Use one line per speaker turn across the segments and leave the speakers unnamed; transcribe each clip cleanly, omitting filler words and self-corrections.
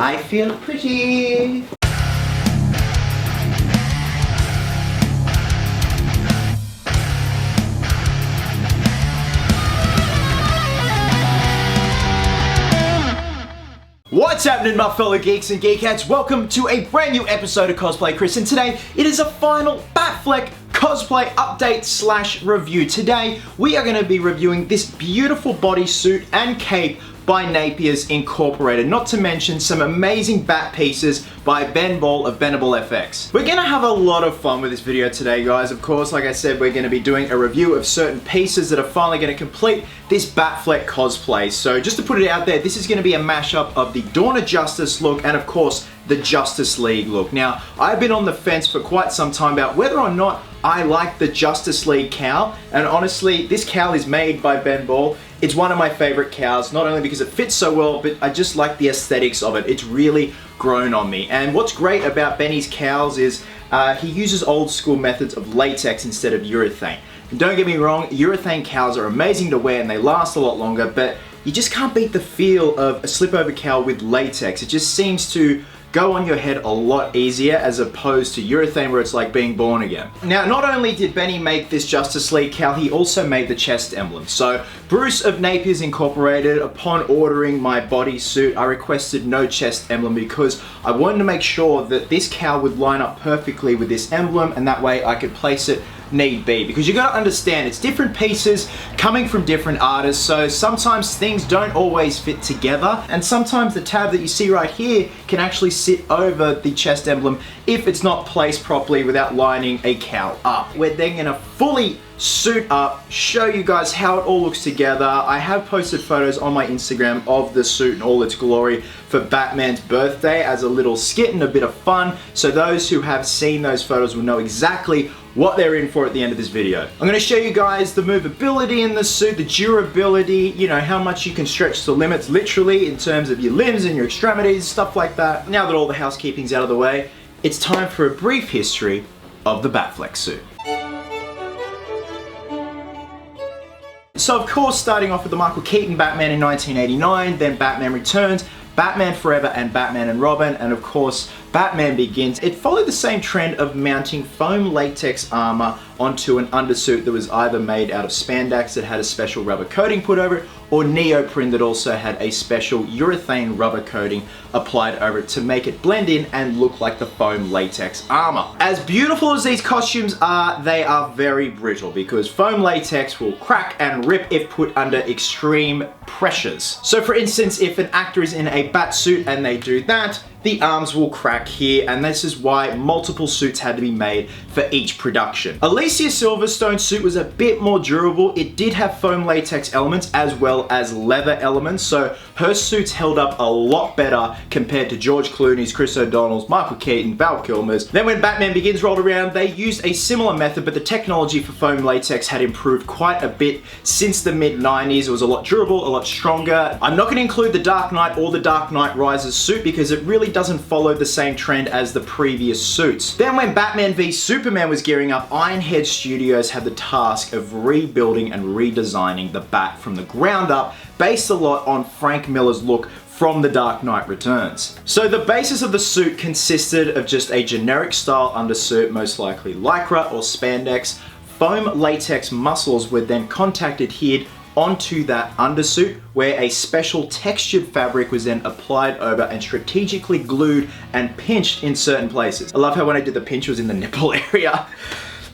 I feel pretty. What's happening, my fellow geeks and geekettes? Welcome to a brand new episode of Cosplay Chris, and today it is a final Batfleck cosplay update slash review. Today we are going to be reviewing this beautiful bodysuit and cape by Napier's Incorporated, not to mention some amazing bat pieces by Ben Ball of Bendable FX. We're gonna have a lot of fun with this video today, guys. Of course, like I said, we're gonna be doing a review of certain pieces that are finally gonna complete this Batfleck cosplay. So just to put it out there, this is gonna be a mashup of the Dawn of Justice look and of course the Justice League look. Now, I've been on the fence for quite some time about whether or not I like the Justice League cowl, and honestly, this cowl is made by Ben Ball. It's one of my favorite cowls, not only because it fits so well, but I just like the aesthetics of it. It's really grown on me. And what's great about Benny's cowls is he uses old school methods of latex instead of urethane. And don't get me wrong, urethane cowls are amazing to wear and they last a lot longer, but you just can't beat the feel of a slip-over cowl with latex. It just seems to go on your head a lot easier as opposed to urethane where it's like being born again. Now, not only did Benny make this Justice League cowl, he also made the chest emblem. So Bruce of Napier's Incorporated, upon ordering my bodysuit, I requested no chest emblem because I wanted to make sure that this cowl would line up perfectly with this emblem, and that way I could place it need be, because you gotta understand it's different pieces coming from different artists, so sometimes things don't always fit together, and sometimes the tab that you see right here can actually sit over the chest emblem if it's not placed properly without lining a cowl up. We're then gonna fully suit up, show you guys how it all looks together. I have posted photos on my Instagram of the suit in all its glory for Batman's birthday as a little skit and a bit of fun, so those who have seen those photos will know exactly what they're in for at the end of this video. I'm going to show you guys the movability in the suit, the durability, you know, how much you can stretch the limits literally in terms of your limbs and your extremities, stuff like that. Now that all the housekeeping's out of the way, it's time for a brief history of the Batfleck suit. So of course, starting off with the Michael Keaton Batman in 1989, then Batman Returns, Batman Forever and Batman and Robin, and of course Batman Begins. It followed the same trend of mounting foam latex armor onto an undersuit that was either made out of spandex that had a special rubber coating put over it, or neoprene that also had a special urethane rubber coating applied over it to make it blend in and look like the foam latex armor. As beautiful as these costumes are, they are very brittle because foam latex will crack and rip if put under extreme pressures. So for instance, if an actor is in a bat suit and they do that, the arms will crack here, and this is why multiple suits had to be made for each production. Alicia Silverstone's suit was a bit more durable. It did have foam latex elements as well as leather elements, so her suits held up a lot better compared to George Clooney's, Chris O'Donnell's, Michael Keaton, Val Kilmer's. Then when Batman Begins rolled around, they used a similar method, but the technology for foam latex had improved quite a bit since the mid-90s. It was a lot durable, a lot stronger. I'm not going to include the Dark Knight or the Dark Knight Rises suit because it really doesn't follow the same trend as the previous suits. Then when Batman v Superman was gearing up, Ironhead Studios had the task of rebuilding and redesigning the Bat from the ground up, based a lot on Frank Miller's look from The Dark Knight Returns. So the basis of the suit consisted of just a generic style undersuit, most likely lycra or spandex. Foam latex muscles were then contact adhered onto that undersuit, where a special textured fabric was then applied over and strategically glued and pinched in certain places. I love how when I did the pinch was in the nipple area.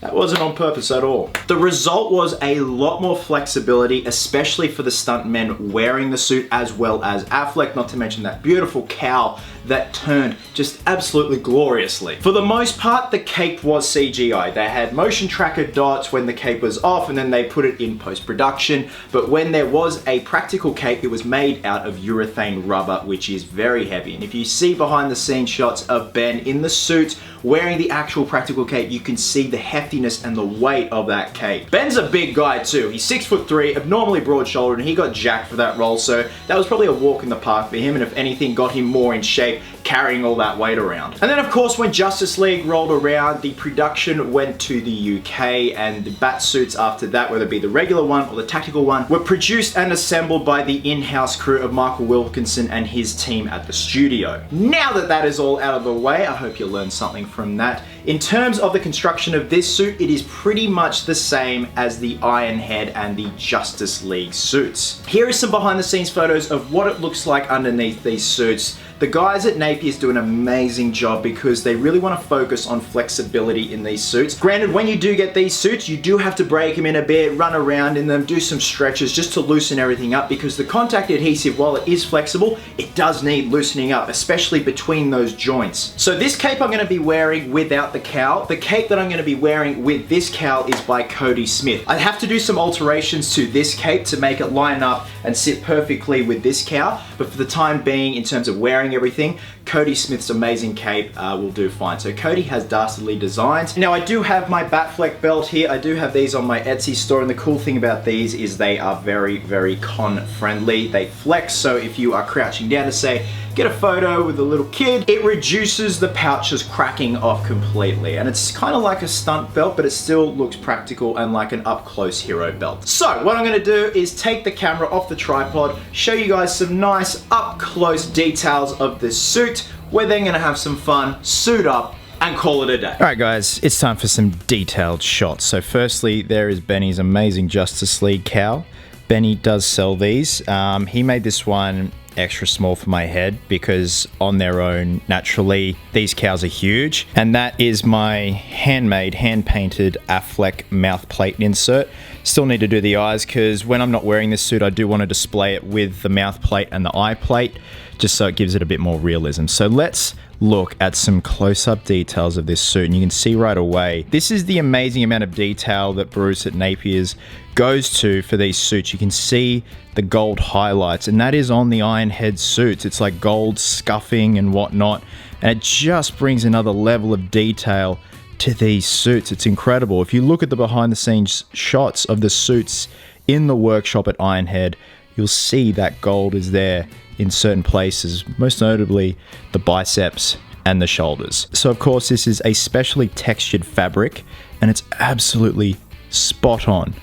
That wasn't on purpose at all. The result was a lot more flexibility, especially for the stuntmen wearing the suit, as well as Affleck, not to mention that beautiful cowl that turned just absolutely gloriously. For the most part, the cape was CGI. They had motion tracker dots when the cape was off, and then they put it in post-production. But when there was a practical cape, it was made out of urethane rubber, which is very heavy. And if you see behind the scenes shots of Ben in the suit wearing the actual practical cape, you can see the heftiness and the weight of that cape. Ben's a big guy too. He's 6'3", abnormally broad-shouldered, and he got jacked for that role, so that was probably a walk in the park for him, and if anything, got him more in shape carrying all that weight around. And then of course when Justice League rolled around, the production went to the UK, and the bat suits after that, whether it be the regular one or the tactical one, were produced and assembled by the in-house crew of Michael Wilkinson and his team at the studio. Now that that is all out of the way, I hope you learned something from that. In terms of the construction of this suit, it is pretty much the same as the Ironhead and the Justice League suits. Here is some behind the scenes photos of what it looks like underneath these suits. The guys at Napier's do an amazing job because they really want to focus on flexibility in these suits. Granted, when you do get these suits, you do have to break them in a bit, run around in them, do some stretches just to loosen everything up, because the contact adhesive, while it is flexible, it does need loosening up, especially between those joints. So this cape I'm going to be wearing without the cowl. The cape that I'm going to be wearing with this cowl is by Cody Smith. I have to do some alterations to this cape to make it line up and sit perfectly with this cowl, but for the time being, in terms of wearing everything, Cody Smith's amazing cape will do fine. So Cody has dastardly designs. Now I do have my Batfleck belt here. I do have these on my Etsy store, and the cool thing about these is they are very, very con friendly. They flex, so if you are crouching down to say, get a photo with a little kid, it reduces the pouches cracking off completely. And it's kind of like a stunt belt, but it still looks practical and like an up-close hero belt. So what I'm gonna do is take the camera off the tripod, show you guys some nice up-close details of this suit. We're then gonna have some fun, suit up, and call it a day. Alright guys, it's time for some detailed shots. So firstly, there is Benny's amazing Justice League cowl. Benny does sell these. He made this one extra small for my head because on their own, naturally, these cowls are huge. And that is my handmade, hand-painted Batfleck mouth plate insert. Still need to do the eyes because when I'm not wearing this suit, I do want to display it with the mouth plate and the eye plate, just so it gives it a bit more realism. So let's look at some close-up details of this suit, and you can see right away, this is the amazing amount of detail that Bruce at Napier's goes to for these suits. You can see the gold highlights, and that is on the Ironhead suits. It's like gold scuffing and whatnot, and it just brings another level of detail to these suits. It's incredible. If you look at the behind the scenes shots of the suits in the workshop at Ironhead, you'll see that gold is there in certain places, most notably the biceps and the shoulders. So of course this is a specially textured fabric, and it's absolutely spot on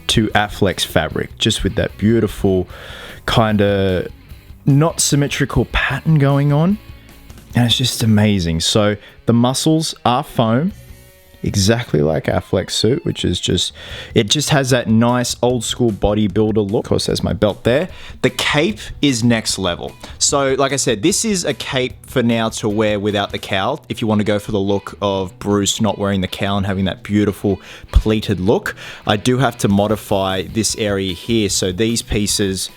to Batfleck's fabric, just with that beautiful kind of not symmetrical pattern going on, and it's just amazing. So the muscles are foam, exactly like Batfleck's suit, which is just, it just has that nice old school bodybuilder look. Of course, there's my belt there. The cape is next level. So like I said, this is a cape for now to wear without the cowl. If you want to go for the look of Bruce not wearing the cowl and having that beautiful pleated look, I do have to modify this area here. So these pieces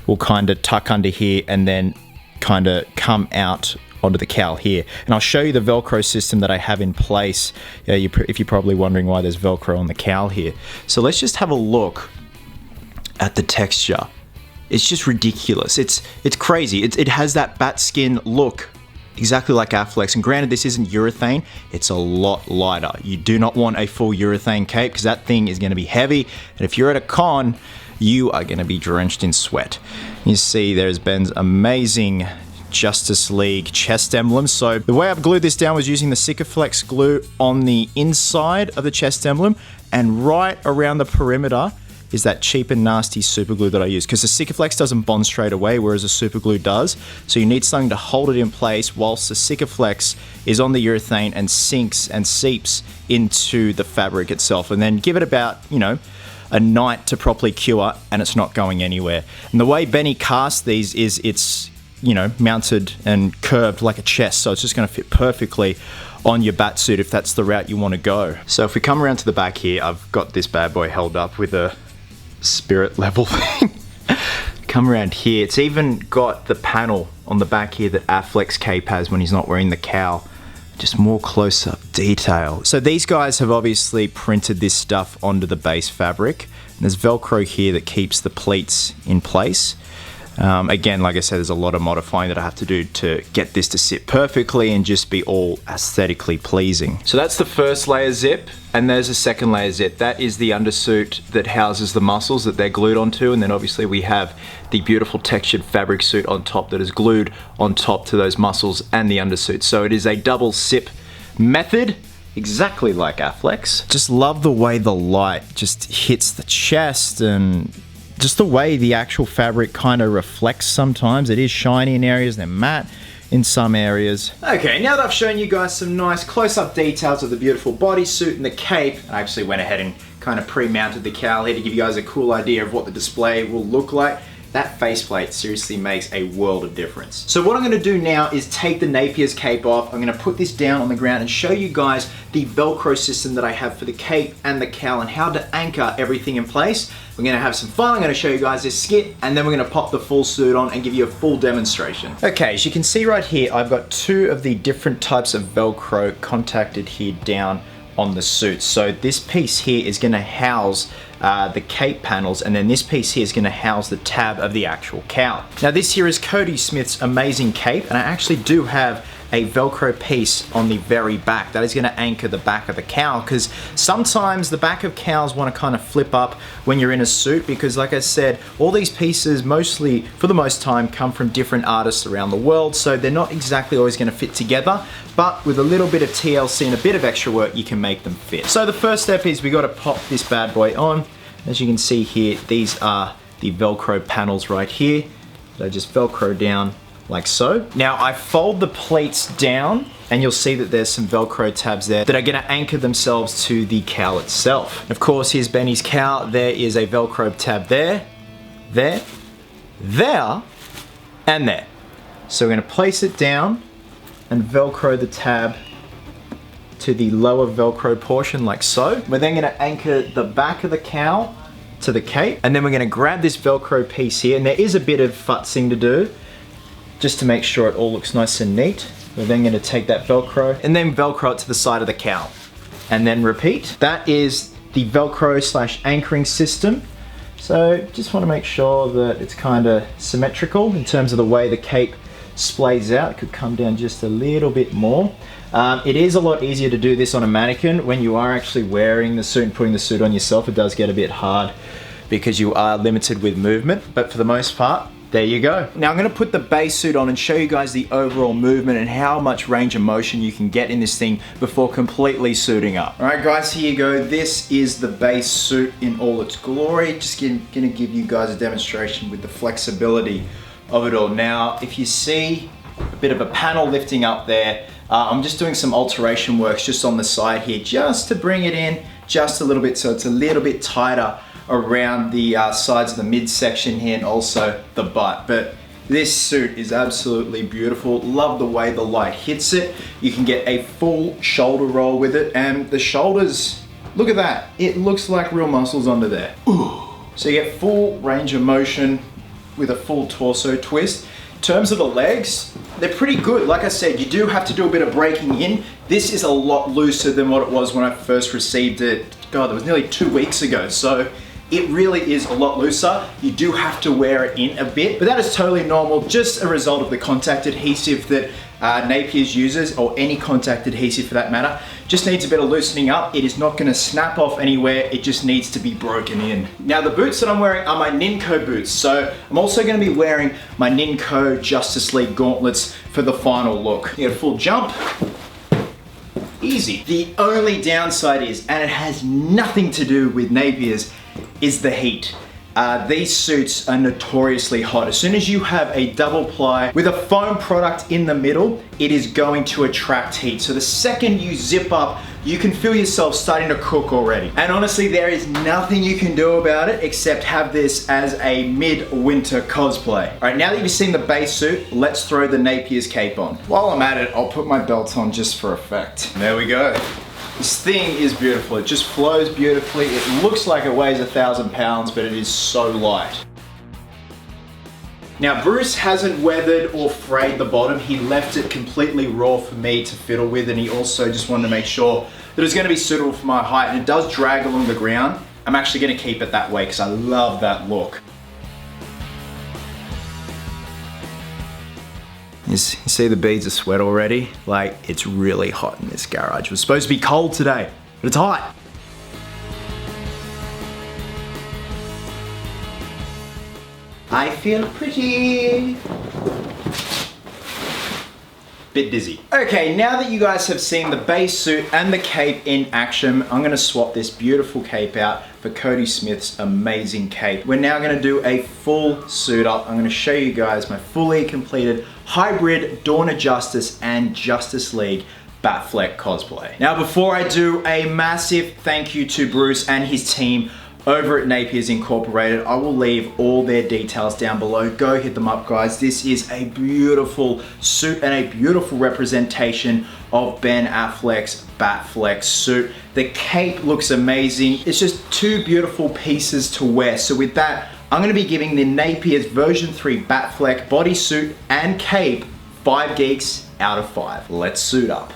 will kind of tuck under here and then kind of come out onto the cowl here. And I'll show you the Velcro system that I have in place if you're probably wondering why there's Velcro on the cowl here. So let's just have a look at the texture. It's just ridiculous. It's crazy. It has that bat skin look, exactly like Batfleck's. And granted, this isn't urethane. It's a lot lighter. You do not want a full urethane cape because that thing is going to be heavy. And if you're at a con, you are going to be drenched in sweat. You see there's Ben's amazing Justice League chest emblem. So the way I've glued this down was using the Sikaflex glue on the inside of the chest emblem, and right around the perimeter is that cheap and nasty super glue that I use, because the Sikaflex doesn't bond straight away, whereas the super glue does. So you need something to hold it in place whilst the Sikaflex is on the urethane and sinks and seeps into the fabric itself, and then give it about, you know, a night to properly cure, and it's not going anywhere. And the way Benny casts these is it's, you know, mounted and curved like a chest, so it's just going to fit perfectly on your bat suit if that's the route you want to go. So if we come around to the back here, I've got this bad boy held up with a spirit level thing. Come around here, it's even got the panel on the back here that Batfleck's cape has when he's not wearing the cowl. Just more close-up detail. So these guys have obviously printed this stuff onto the base fabric, and there's Velcro here that keeps the pleats in place. Again, like I said, there's a lot of modifying that I have to do to get this to sit perfectly and just be all aesthetically pleasing. So that's the first layer zip, and there's a second layer zip. That is the undersuit that houses the muscles that they're glued onto, and then obviously we have the beautiful textured fabric suit on top that is glued on top to those muscles and the undersuit. So it is a double zip method, exactly like Batfleck's. Just love the way the light just hits the chest and just the way the actual fabric kind of reflects sometimes. It is shiny in areas, they're matte in some areas. Okay, now that I've shown you guys some nice close-up details of the beautiful bodysuit and the cape, I actually went ahead and kind of pre-mounted the cowl here to give you guys a cool idea of what the display will look like. That faceplate seriously makes a world of difference. So what I'm gonna do now is take the Napier's cape off. I'm gonna put this down on the ground and show you guys the Velcro system that I have for the cape and the cowl and how to anchor everything in place. We're gonna have some fun. I'm gonna show you guys this skit and then we're gonna pop the full suit on and give you a full demonstration. Okay, as you can see right here, I've got two of the different types of Velcro contacted here down on the suit. So this piece here is gonna house the cape panels, and then this piece here is going to house the tab of the actual cowl. Now this here is Cody Smith's amazing cape, and I actually do have a Velcro piece on the very back that is going to anchor the back of the cowl, because sometimes the back of cowls want to kind of flip up when you're in a suit, because like I said, all these pieces mostly, for the most time, come from different artists around the world, so they're not exactly always going to fit together, but with a little bit of TLC and a bit of extra work, you can make them fit. So the first step is we got to pop this bad boy on. As you can see here, these are the Velcro panels right here that I just Velcro down like so. Now I fold the pleats down and you'll see that there's some Velcro tabs there that are gonna anchor themselves to the cowl itself. Of course, here's Benny's cowl. There is a Velcro tab there, there, there, and there. So we're gonna place it down and Velcro the tab to the lower Velcro portion like so. We're then gonna anchor the back of the cowl to the cape, and then we're gonna grab this Velcro piece here, and there is a bit of futzing to do just to make sure it all looks nice and neat. We're then gonna take that Velcro and then Velcro it to the side of the cowl, and then repeat. That is the Velcro / anchoring system. So just wanna make sure that it's kinda symmetrical in terms of the way the cape splays out. It could come down just a little bit more. It is a lot easier to do this on a mannequin. When you are actually wearing the suit and putting the suit on yourself, it does get a bit hard because you are limited with movement, but for the most part, there you go. Now I'm gonna put the base suit on and show you guys the overall movement and how much range of motion you can get in this thing before completely suiting up. All right guys, here you go. This is the base suit in all its glory. Just gonna give you guys a demonstration with the flexibility of it all. Now, if you see a bit of a panel lifting up there, I'm just doing some alteration works just on the side here, just to bring it in just a little bit so it's a little bit tighter around the sides of the midsection here and also the butt. But this suit is absolutely beautiful. Love the way the light hits it. You can get a full shoulder roll with it, and the shoulders, look at that. It looks like real muscles under there. Ooh. So you get full range of motion with a full torso twist. In terms of the legs, they're pretty good. Like I said, you do have to do a bit of breaking in. This is a lot looser than what it was when I first received it. God, that was nearly 2 weeks ago. So it really is a lot looser. You do have to wear it in a bit, but that is totally normal, just a result of the contact adhesive that Napier's uses, or any contact adhesive for that matter. Just needs a bit of loosening up. It is not gonna snap off anywhere. It just needs to be broken in. Now the boots that I'm wearing are my Ninco boots. So I'm also gonna be wearing my Ninco Justice League gauntlets for the final look. You get a full jump. Easy. The only downside is, and it has nothing to do with Napier's, is the heat. These suits are notoriously hot. As soon as you have a double ply with a foam product in the middle, it is going to attract heat. So the second you zip up, you can feel yourself starting to cook already. And honestly, there is nothing you can do about it except have this as a mid-winter cosplay. All right, now that you've seen the base suit, let's throw the Napier's cape on. While I'm at it, I'll put my belt on just for effect. There we go. This thing is beautiful. It just flows beautifully. It looks like it weighs 1,000 pounds, but it is so light. Now, Bruce hasn't weathered or frayed the bottom. He left it completely raw for me to fiddle with, and he also just wanted to make sure that it's gonna be suitable for my height, and it does drag along the ground. I'm actually gonna keep it that way because I love that look. You see the beads of sweat already? Like, it's really hot in this garage. It was supposed to be cold today, but it's hot. I feel pretty. Bit dizzy. Okay, now that you guys have seen the base suit and the cape in action, I'm gonna swap this beautiful cape out for Cody Smith's amazing cape. We're now gonna do a full suit up. I'm gonna show you guys my fully completed hybrid Dawn of Justice and Justice League Batfleck cosplay. Now, before I do, a massive thank you to Bruce and his team over at Napier's Incorporated. I will leave all their details down below. Go hit them up, guys. This is a beautiful suit and a beautiful representation of Ben Affleck's Batfleck suit. The cape looks amazing. It's just two beautiful pieces to wear. So with that, I'm gonna be giving the Napier's version 3 Batfleck bodysuit and cape 5 geeks out of 5. Let's suit up.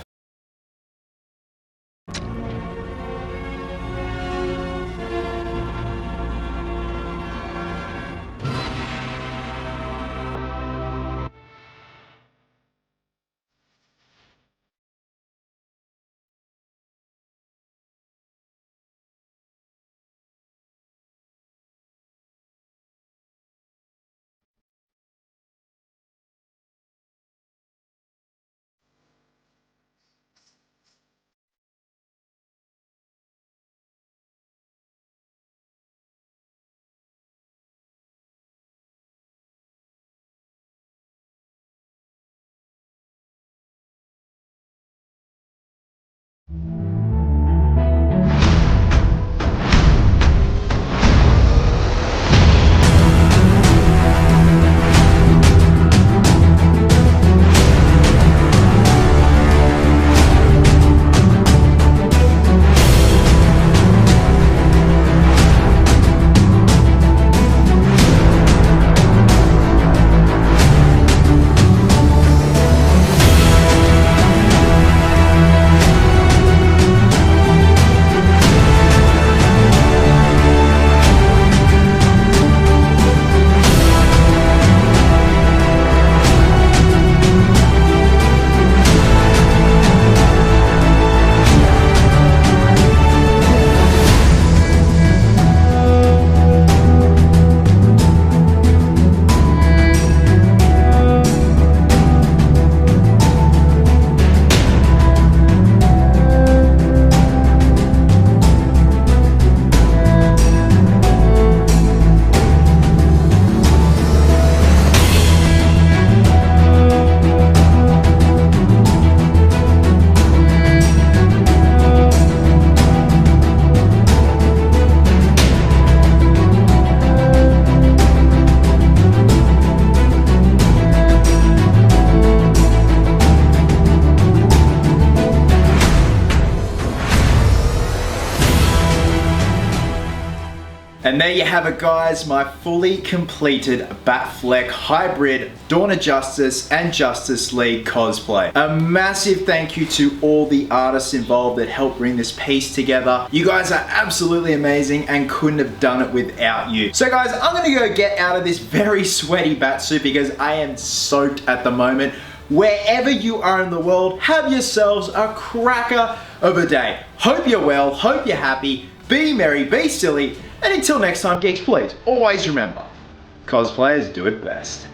And there you have it, guys, my fully completed Batfleck hybrid Dawn of Justice and Justice League cosplay. A massive thank you to all the artists involved that helped bring this piece together. You guys are absolutely amazing and couldn't have done it without you. So guys, I'm gonna go get out of this very sweaty batsuit because I am soaked at the moment. Wherever you are in the world, have yourselves a cracker of a day. Hope you're well, hope you're happy, be merry, be silly, and until next time, geeks, please always remember, cosplayers do it best.